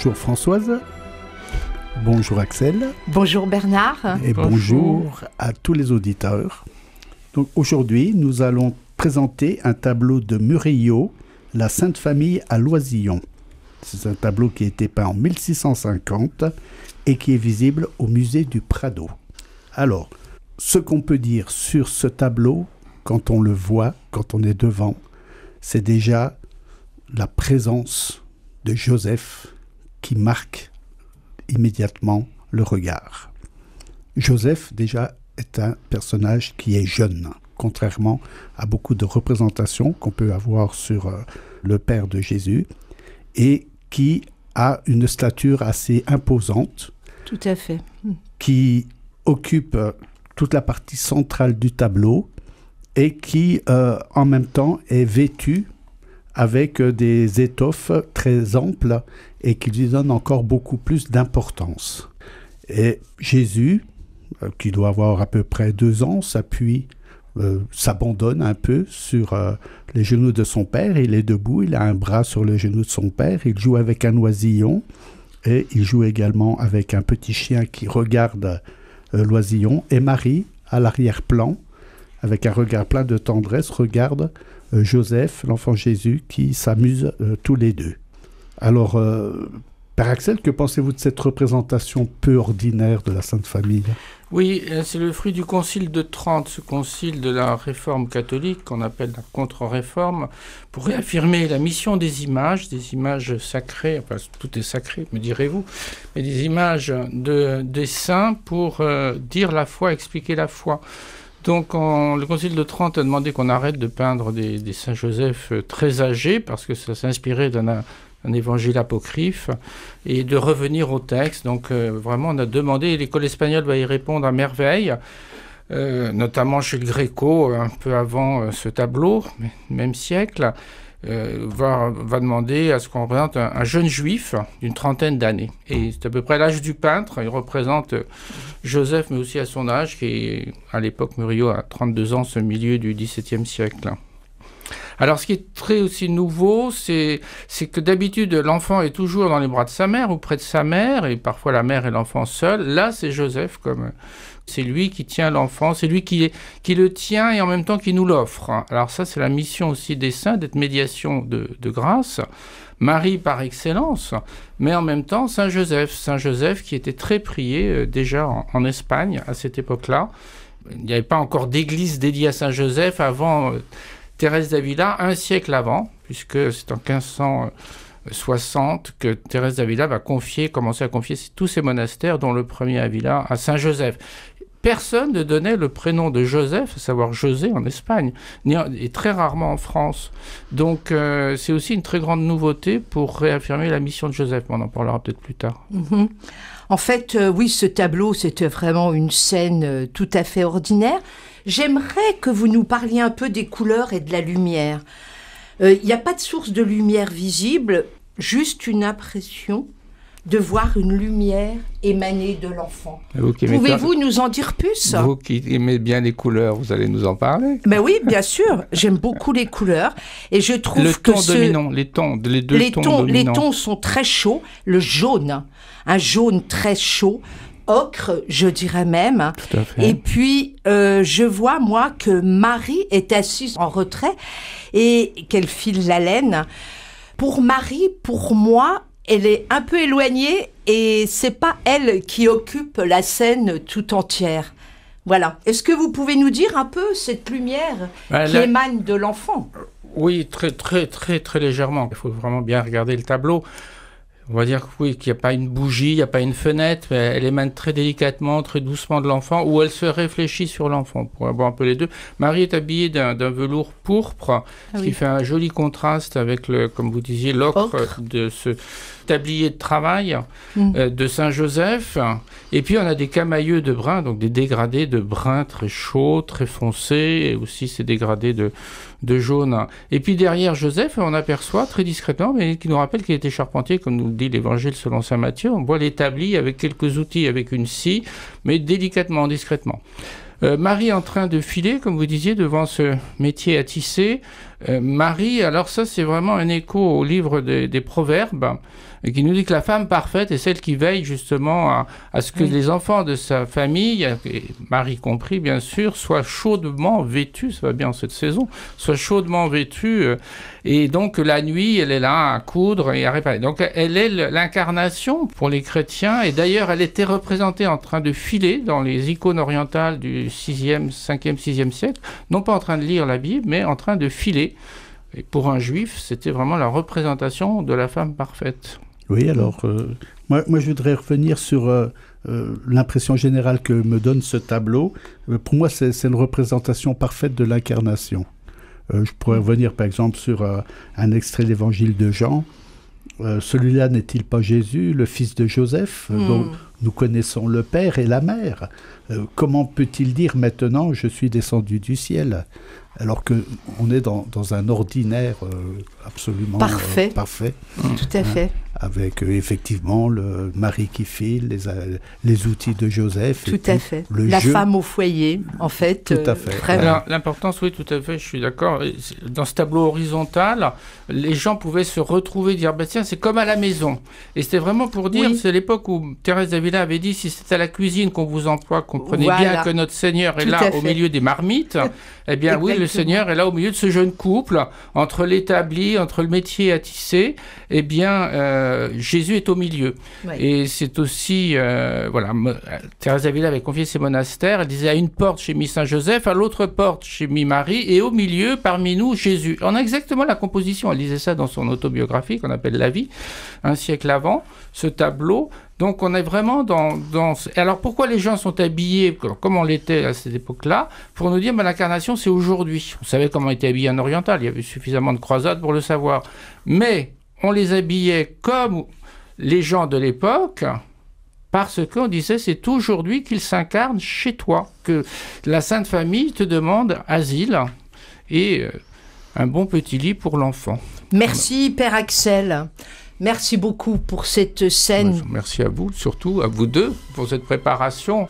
Bonjour Françoise. Bonjour Axel. Bonjour Bernard. Et bonjour à tous les auditeurs. Donc aujourd'hui, nous allons présenter un tableau de Murillo, La Sainte Famille à Loisillon. C'est un tableau qui a été peint en 1650 et qui est visible au musée du Prado. Alors, ce qu'on peut dire sur ce tableau, quand on le voit, quand on est devant, c'est déjà la présence de Joseph qui marque immédiatement le regard. Joseph, déjà, est un personnage qui est jeune, contrairement à beaucoup de représentations qu'on peut avoir sur le Père de Jésus, et qui a une stature assez imposante. Tout à fait. Qui occupe toute la partie centrale du tableau et qui, en même temps, est vêtu avec des étoffes très amples et qui lui donnent encore beaucoup plus d'importance. Et Jésus, qui doit avoir à peu près 2 ans, s'abandonne un peu sur les genoux de son père. Il est debout, il a un bras sur le genou de son père, il joue avec un oisillon et il joue également avec un petit chien qui regarde l'oisillon. Et Marie, à l'arrière-plan, avec un regard plein de tendresse, regarde Joseph, l'enfant Jésus, qui s'amusent tous les deux. Alors, Père Axel, que pensez-vous de cette représentation peu ordinaire de la Sainte Famille ? Oui, c'est le fruit du Concile de Trente, ce concile de la Réforme catholique qu'on appelle la Contre-Réforme, pour réaffirmer la mission des images sacrées, enfin tout est sacré, me direz-vous, mais des images des saints pour dire la foi, expliquer la foi. Donc le Concile de Trente a demandé qu'on arrête de peindre des Saint Joseph très âgés, parce que ça s'inspirait d'un évangile apocryphe, et de revenir au texte. Donc vraiment on a demandé, et l'école espagnole va y répondre à merveille, notamment chez le Gréco, un peu avant ce tableau, même siècle, va demander à ce qu'on représente un jeune juif d'une 30aine d'années. Et c'est à peu près l'âge du peintre. Il représente Joseph, mais aussi à son âge, qui est, à l'époque, Murillo a 32 ans, ce milieu du XVIIe siècle. Alors, ce qui est très aussi nouveau, c'est que d'habitude, l'enfant est toujours dans les bras de sa mère ou près de sa mère, et parfois la mère et l'enfant seuls. Là, c'est Joseph, c'est lui qui tient l'enfant, c'est lui qui le tient et en même temps qui nous l'offre. Alors ça, c'est la mission aussi des saints, d'être médiation de grâce. Marie par excellence, mais en même temps Saint Joseph qui était très prié déjà en Espagne à cette époque-là. Il n'y avait pas encore d'église dédiée à Saint Joseph avant Thérèse d'Avila, un siècle avant, puisque c'est en 1560 que Thérèse d'Avila va commencer à confier tous ses monastères, dont le premier à Avila, à Saint Joseph. Personne ne donnait le prénom de Joseph, à savoir José en Espagne, et très rarement en France. Donc c'est aussi une très grande nouveauté pour réaffirmer la mission de Joseph. On en parlera peut-être plus tard. Mm-hmm. En fait, oui, ce tableau, c'était vraiment une scène tout à fait ordinaire. J'aimerais que vous nous parliez un peu des couleurs et de la lumière. Il n'y a pas de source de lumière visible, juste une impression de voir une lumière émaner de l'enfant. Pouvez-vous nous en dire plus ? Vous qui aimez bien les couleurs, vous allez nous en parler ? Ben oui, bien sûr. J'aime beaucoup les couleurs. Et je trouve les deux tons dominants. Les tons sont très chauds. Le jaune, un jaune très chaud. Ocre, je dirais même. Tout à fait. Et puis, je vois, moi, que Marie est assise en retrait et qu'elle file la laine. Pour Marie, pour moi, elle est un peu éloignée et c'est pas elle qui occupe la scène tout entière. Voilà. Est-ce que vous pouvez nous dire un peu cette lumière qui émane de l'enfant ? Oui, très, très, très, très légèrement. Il faut vraiment bien regarder le tableau. On va dire qu'il n'y a pas une bougie, il n'y a pas une fenêtre, mais elle émane très délicatement, très doucement de l'enfant, ou elle se réfléchit sur l'enfant, pour avoir un peu les deux. Marie est habillée d'un velours pourpre, qui fait un joli contraste avec, comme vous disiez, l'ocre de ce tablier de travail de Saint Joseph. Et puis on a des camailleux de brun, donc des dégradés de brun très chaud, très foncé, et aussi ces dégradés de jaune. Et puis derrière Joseph, on aperçoit très discrètement, mais qui nous rappelle qu'il était charpentier, comme nous le dit l'Évangile selon saint Matthieu. On voit l'établi avec quelques outils, avec une scie, mais délicatement, discrètement. Marie en train de filer, comme vous disiez, devant ce métier à tisser, Marie, alors ça c'est vraiment un écho au livre des Proverbes, qui nous dit que la femme parfaite est celle qui veille justement à ce que les enfants de sa famille, et Marie compris bien sûr, soient chaudement vêtus, ça va bien en cette saison, soient chaudement vêtus, et donc la nuit elle est là à coudre et à réparer. Donc elle est l'incarnation pour les chrétiens, et d'ailleurs elle était représentée en train de filer dans les icônes orientales du 5e, 6e siècle, non pas en train de lire la Bible, mais en train de filer. Et pour un juif, c'était vraiment la représentation de la femme parfaite. Oui, alors, moi je voudrais revenir sur l'impression générale que me donne ce tableau. Pour moi, c'est une représentation parfaite de l'incarnation. Je pourrais revenir, par exemple, sur un extrait de l'évangile de Jean. Celui-là n'est-il pas Jésus, le fils de Joseph, dont nous connaissons le père et la mère? Comment peut-il dire maintenant « je suis descendu du ciel » alors qu'on est dans un ordinaire absolument parfait. Tout à fait. Avec effectivement le mari qui file, les outils de Joseph. Tout à fait. La femme au foyer, en fait. Tout à fait. Alors, l'importance, oui, tout à fait, je suis d'accord. Dans ce tableau horizontal, les gens pouvaient se retrouver, dire, bah, tiens, c'est comme à la maison. Et c'était vraiment pour dire, c'est l'époque où Thérèse d'Avila avait dit, si c'est à la cuisine qu'on vous emploie, comprenez bien que notre Seigneur est là au milieu des marmites. Eh bien, oui, le Seigneur est là au milieu de ce jeune couple, entre l'établi, entre le métier à tisser. Eh bien, Jésus est au milieu. Oui. Et c'est aussi, Thérèse d'Avila avait confié ses monastères. Elle disait, à une porte, j'ai mis Saint Joseph, à l'autre porte, j'ai mis Marie, et au milieu, parmi nous, Jésus. On a exactement la composition. Elle disait ça dans son autobiographie, qu'on appelle La vie, un siècle avant, ce tableau. Donc on est vraiment dans... Alors pourquoi les gens sont habillés comme on l'était à cette époque-là? Pour nous dire, l'incarnation c'est aujourd'hui. On savait comment était habillé un oriental, il y avait suffisamment de croisades pour le savoir. Mais on les habillait comme les gens de l'époque, parce qu'on disait c'est aujourd'hui qu'il s'incarne chez toi, que la Sainte Famille te demande asile et un bon petit lit pour l'enfant. Merci Père Axel. Merci beaucoup pour cette scène. Merci à vous, surtout à vous deux, pour cette préparation.